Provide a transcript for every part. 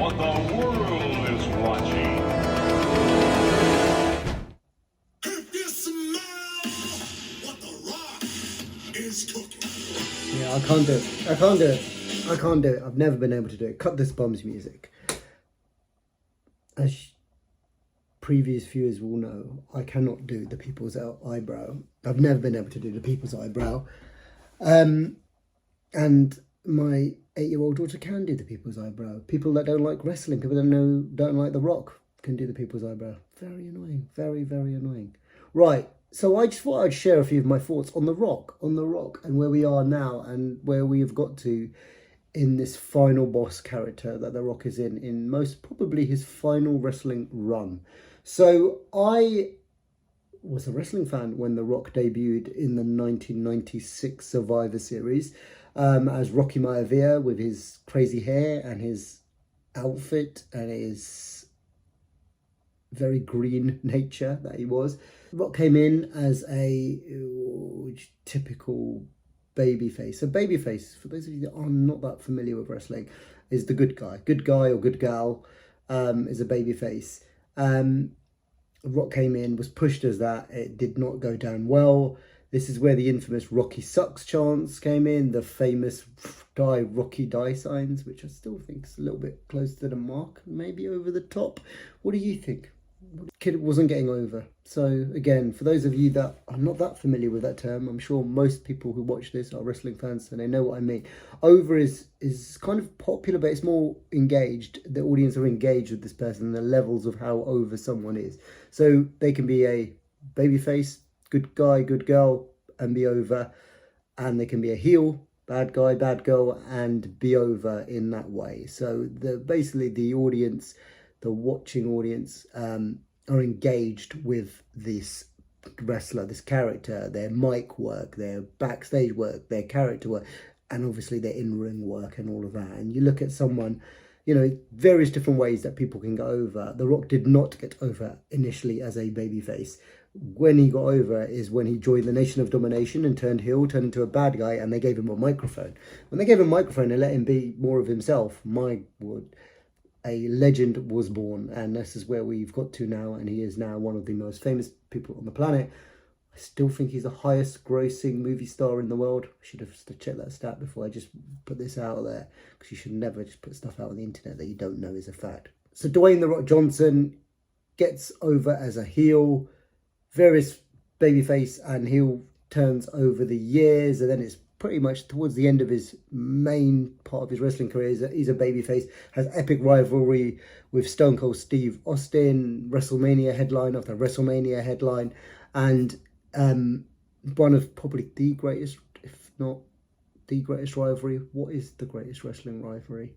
what the world is watching. If you smell what the Rock is cooking. Yeah, I can't do it. I can't do it. I can't do it. I've never been able to do it. Cut this bum's music. As previous viewers will know, I cannot do the people's eyebrow. I've never been able to do the people's eyebrow. And my 8-year-old daughter can do the people's eyebrow. People that don't like wrestling, people that don't like The Rock, can do the people's eyebrow. Very annoying. Very, very annoying. Right. So I just thought I'd share a few of my thoughts on The Rock, and where we are now, and where we have got to in this final boss character that The Rock is in most probably his final wrestling run. So I was a wrestling fan when The Rock debuted in the 1996 Survivor Series as Rocky Maivia, with his crazy hair and his outfit and his very green nature that he was. Rock came in as a typical babyface. A babyface, for those of you that are not that familiar with wrestling, is the good guy. Good guy or good gal is a babyface. Rock came in, was pushed as that. It did not go down well. This is where the infamous Rocky sucks chants came in, the famous die Rocky die signs, which I still think is a little bit close to the mark, maybe over the top. What do you think? Kid wasn't getting over. So again, for those of you that are not that familiar with that term, I'm sure most people who watch this are wrestling fans and they know what I mean. Over is kind of popular, but it's more engaged. The audience are engaged with this person, the levels of how over someone is. So they can be a babyface, good guy, good girl, and be over. And they can be a heel, bad guy, bad girl, and be over in that way. So basically the audience, the watching audience, are engaged with this wrestler, this character, their mic work, their backstage work, their character work, and obviously their in-ring work and all of that. And you look at someone, you know, various different ways that people can go over. The Rock did not get over initially as a babyface. When he got over is when he joined the Nation of Domination and turned heel, turned into a bad guy, and they gave him a microphone. When they gave him a microphone and let him be more of himself, my word, a legend was born. And this is where we've got to now, and he is now one of the most famous people on the planet. I still think he's the highest grossing movie star in the world. I should have checked that stat before I just put this out there, because you should never just put stuff out on the internet that you don't know is a fact. So Dwayne "The Rock" Johnson gets over as a heel, various babyface and heel turns over the years, and then it's pretty much towards the end of his main part of his wrestling career. He's a babyface, has epic rivalry with Stone Cold Steve Austin, WrestleMania headline after WrestleMania headline, and one of probably the greatest, if not the greatest rivalry. What is the greatest wrestling rivalry?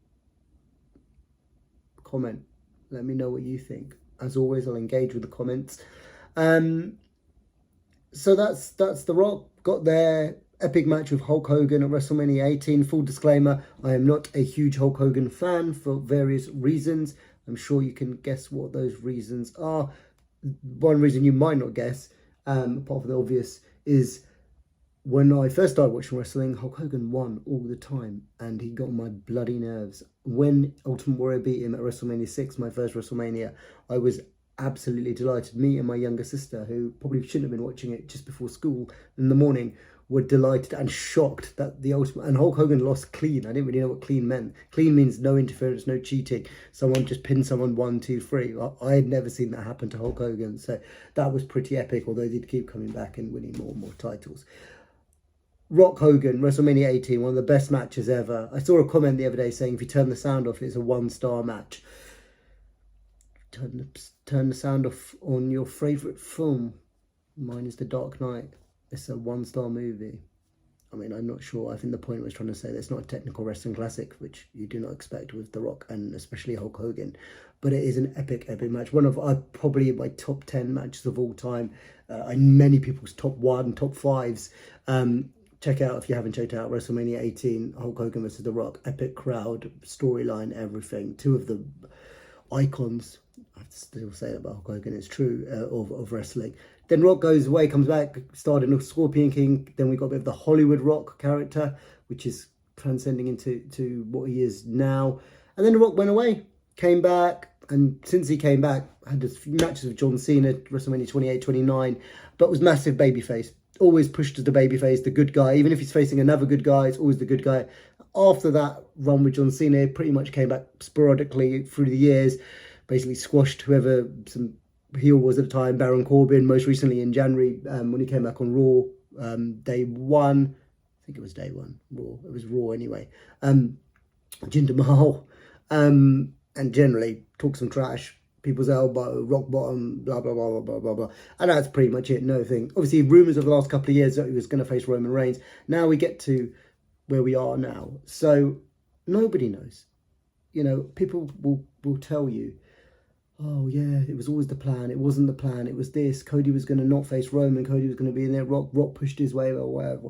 Comment. Let me know what you think. As always, I'll engage with the comments. So that's The Rock. Got there. Epic match with Hulk Hogan at WrestleMania 18. Full disclaimer, I am not a huge Hulk Hogan fan for various reasons. I'm sure you can guess what those reasons are. One reason you might not guess, apart from the obvious, is when I first started watching wrestling, Hulk Hogan won all the time, and he got on my bloody nerves. When Ultimate Warrior beat him at WrestleMania 6, my first WrestleMania, I was absolutely delighted. Me and my younger sister, who probably shouldn't have been watching it just before school in the morning, were delighted and shocked that the Ultimate, and Hulk Hogan lost clean. I didn't really know what clean meant. Clean means no interference, no cheating. Someone just pinned someone 1, 2, 3. I had never seen that happen to Hulk Hogan, so that was pretty epic, although they did keep coming back and winning more and more titles. Rock Hogan, WrestleMania 18, one of the best matches ever. I saw a comment the other day saying if you turn the sound off, it's a 1-star match. Turn the sound off on your favourite film. Mine is The Dark Knight. It's a 1-star movie. I mean, I'm not sure. I think the point was trying to say that it's not a technical wrestling classic, which you do not expect with The Rock and especially Hulk Hogan. But it is an epic, epic match. One of probably my top 10 matches of all time. And many people's top 1, top 5s. Check out, if you haven't checked out, WrestleMania 18, Hulk Hogan versus The Rock. Epic crowd, storyline, everything. Two of the icons, I still say that about Hulk Hogan, it's true, of wrestling. Then Rock goes away, comes back, starred in Scorpion King. Then we got a bit of the Hollywood Rock character, which is transcending into what he is now. And then The Rock went away, came back, and since he came back, had a few matches with John Cena, WrestleMania 28, 29, but was massive babyface. Always pushed as the babyface, the good guy. Even if he's facing another good guy, it's always the good guy. After that run with John Cena, pretty much came back sporadically through the years, basically squashed whoever some heel was at the time, Baron Corbin, most recently in January when he came back on Raw, day one. I think it was day one, Raw. It was Raw anyway. Jinder Mahal, and generally talk some trash, people's elbow, rock bottom, blah, blah, blah, blah, blah, blah, blah. And that's pretty much it, no thing. Obviously, rumours of the last couple of years that he was going to face Roman Reigns. Now we get to where we are now. So nobody knows. You know, people will tell you, oh yeah, it was always the plan. It wasn't the plan. It was this. Cody was going to not face Roman. Cody was going to be in there. Rock pushed his way or whatever.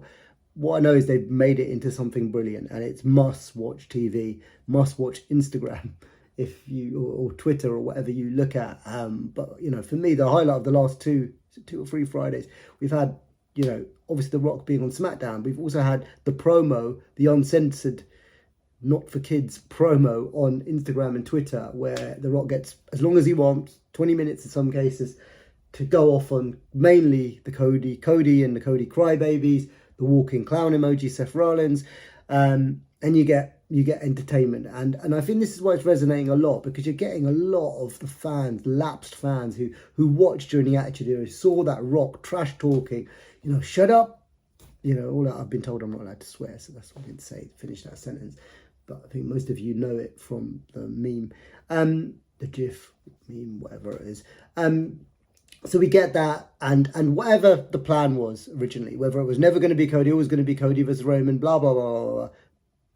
What I know is they've made it into something brilliant, and it's must-watch TV, must-watch Instagram, if you or Twitter or whatever you look at. But you know, for me, the highlight of the last two or three Fridays, we've had, you know, obviously The Rock being on SmackDown. We've also had the promo, the uncensored, not for kids promo on Instagram and Twitter, where The Rock gets as long as he wants, 20 minutes in some cases, to go off on mainly the Cody and the Cody crybabies, the walking clown emoji, Seth Rollins, and you get entertainment, and I think this is why it's resonating a lot, because you're getting a lot of the fans, lapsed fans who watched during the Attitude Era, saw that Rock trash talking, you know, shut up, you know, all that. I've been told I'm not allowed to swear, so that's what I didn't say, finish that sentence, but I think most of you know it from the meme, the GIF meme, whatever it is. So we get that, and whatever the plan was originally, whether it was never going to be Cody, always going to be Cody versus Roman, blah, blah, blah, blah, blah.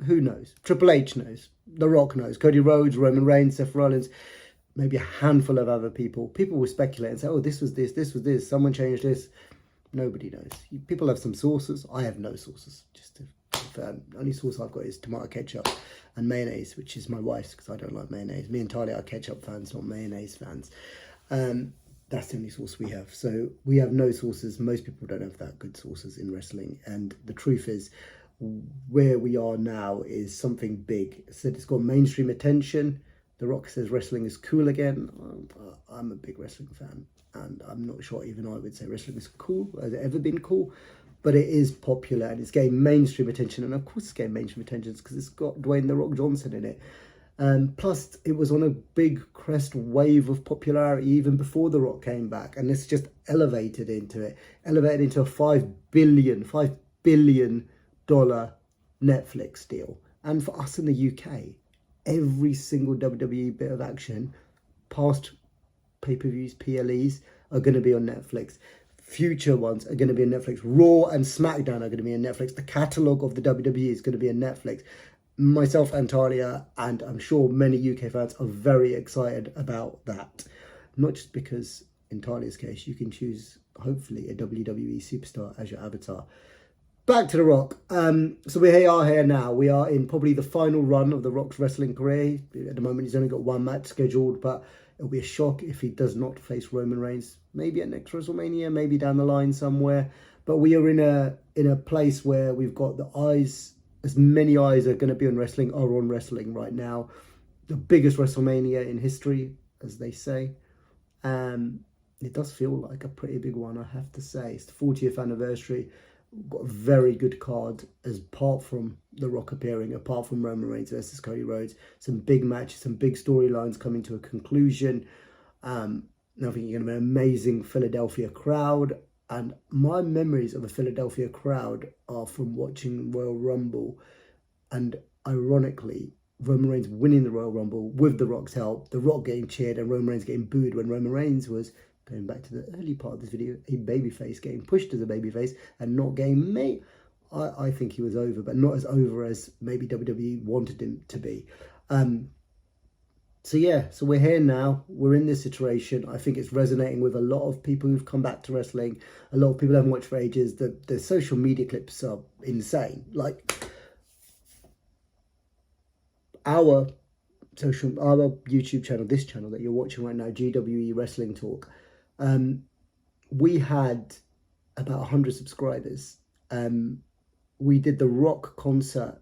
Who knows? Triple H knows. The Rock knows. Cody Rhodes, Roman Reigns, Seth Rollins, maybe a handful of other people. People will speculate and say, oh, this was this, someone changed this. Nobody knows. People have some sources. I have no sources. Just to confirm. The only source I've got is tomato ketchup and mayonnaise, which is my wife's, because I don't like mayonnaise. Me and Talia are ketchup fans, not mayonnaise fans. That's the only source we have. So we have no sources. Most people don't have that good sources in wrestling. And the truth is, where we are now is something big. So it's got mainstream attention. The Rock says wrestling is cool again. I'm a big wrestling fan, and I'm not sure even I would say wrestling is cool. Has it ever been cool? But it is popular, and it's getting mainstream attention. And of course it's getting mainstream attention because it's got Dwayne "The Rock" Johnson in it. Plus, it was on a big crest wave of popularity even before The Rock came back, and it's just elevated into it. Elevated into a $5 billion Netflix deal. And for us in the UK, every single WWE bit of action, past pay-per-views, PLEs, are going to be on Netflix. Future ones are going to be on Netflix. Raw and SmackDown are going to be on Netflix. The catalogue of the WWE is going to be on Netflix. Myself and Talia, and I'm sure many UK fans, are very excited about that. Not just because, in Talia's case, you can choose, hopefully, a WWE superstar as your avatar. Back to The Rock. So we are here now. We are in probably the final run of The Rock's wrestling career. At the moment, he's only got one match scheduled, but it'll be a shock if he does not face Roman Reigns. Maybe at next WrestleMania, maybe down the line somewhere. But we are in a place where we've got the eyes. As many eyes are going to be on wrestling are on wrestling right now. The biggest WrestleMania in history, as they say. It does feel like a pretty big one, I have to say. It's the 40th anniversary. We've got a very good card, apart from The Rock appearing, apart from Roman Reigns versus Cody Rhodes. Some big matches, some big storylines coming to a conclusion. I think you're going to be an amazing Philadelphia crowd. And my memories of the Philadelphia crowd are from watching Royal Rumble, and ironically, Roman Reigns winning the Royal Rumble with The Rock's help, The Rock getting cheered and Roman Reigns getting booed when Roman Reigns was, going back to the early part of this video, a babyface, getting pushed as a babyface and not getting made. I think he was over, but not as over as maybe WWE wanted him to be. So yeah, so we're here now. We're in this situation. I think it's resonating with a lot of people who've come back to wrestling. A lot of people haven't watched for ages. The social media clips are insane. Like our YouTube channel, this channel that you're watching right now, GWE Wrestling Talk, we had about 100 subscribers. We did the Rock concert,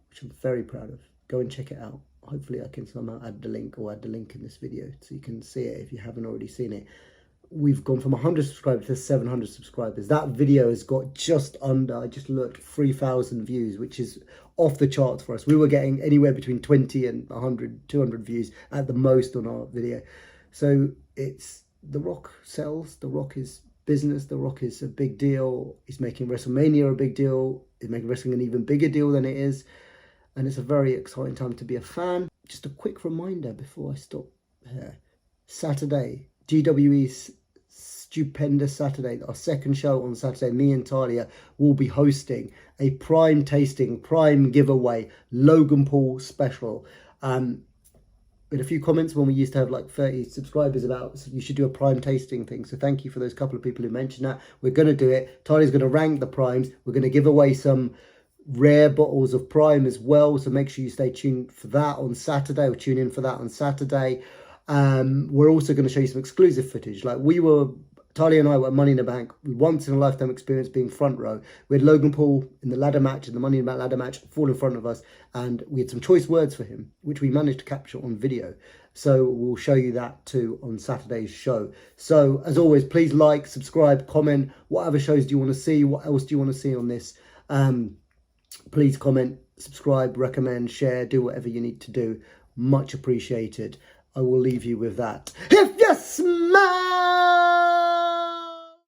which I'm very proud of. Go and check it out hopefully I can somehow add the link in this video so you can see it if you haven't already seen it. We've gone from 100 subscribers to 700 subscribers. That video has got just under, I just looked, 3,000 views, which is off the charts for us. We were getting anywhere between 20 and 100, 200 views at the most on our video. So it's, The Rock sells, The Rock is business, The Rock is a big deal. He's making WrestleMania a big deal. He's making wrestling an even bigger deal than it is. And it's a very exciting time to be a fan. Just a quick reminder before I stop here. Saturday, GWE's stupendous Saturday, our second show on Saturday, me and Talia will be hosting a prime tasting, prime giveaway, Logan Paul special. We had a few comments when we used to have like 30 subscribers about, so you should do a prime tasting thing. So thank you for those couple of people who mentioned that. We're going to do it. Talia's going to rank the primes. We're going to give away some rare bottles of prime as well. So make sure you stay tuned for that on Saturday, or tune in for that on Saturday. We're also going to show you some exclusive footage. Like Talia and I were Money in the Bank. We once in a lifetime experience being front row. We had Logan Paul in the ladder match, in the Money in the Bank ladder match, fall in front of us. And we had some choice words for him, which we managed to capture on video. So we'll show you that too on Saturday's show. So as always, please like, subscribe, comment. What other shows do you want to see? What else do you want to see on this? Please comment, subscribe, recommend, share, do whatever you need to do. Much appreciated. I will leave you with that. If you smile!